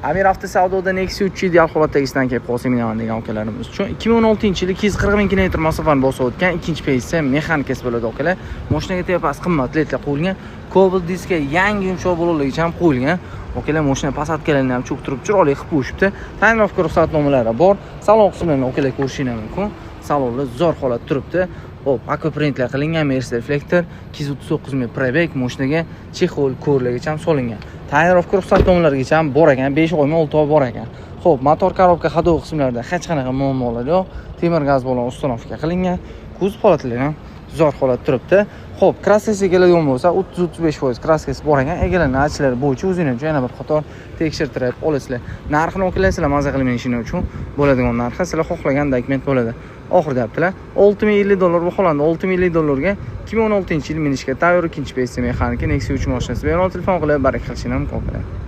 Amir avtosavdoda Nexia 3 ideal holatdagisidan kelib qolsa minaman degan akalarimiz uchun 2016-yil 240 ming km masofani bosib o'tgan ikkinchi pozitsiya mexanikasi bo'ladi akalar. Mashinaga tepasi qimmat ledlar qo'yilgan. Cobalt diska yangi yumshoq bo'lganligicha ham qo'yilgan. Okalar mashina pasatkalarni ham cho'ktirib chiroyli qilib qo'yishibdi. Tayinlovga ruxsatnomalari bor. Salon qismlarini okalar ko'rishingiz mumkin. Salonlar zo'r holatda turibdi. Hop, akoprintlar qilingan Mercedes reflektor, 239 ming prebeg, mashinaga chexol ko'rligicha ham solingan. Tayinlovga ruxsatnomalarigacha ham bor ekan, 5 oymi 6 oy bor ekan. Xo'p, motor korobka hadov qismlarida hech qanaqa muammolar yo'q. Temir gaz balon ustanovka qilingan. Kuzov holatlari ham zo'r holatda turibdi. Xo'p, kraskasiga keladigan bo'lsa, 30-35% kraskasi bor ekan. Egalarning ajlari bo'yicha o'zingiz yana bir qator tekshirtirib olasizlar. Narxini o'qilasizlar, maza qilmayishini uchun bo'ladigan narxi sizlar xohlagan dokument bo'ladi. Oxirida aytdilar, $6050 baholandi. $6050 ga 2016-yil minishga tayyor ikkinchi pozitsiya mexanika Nexia 3 mashinasi. Bemalol telefon qilib barak qilishingiz mumkin.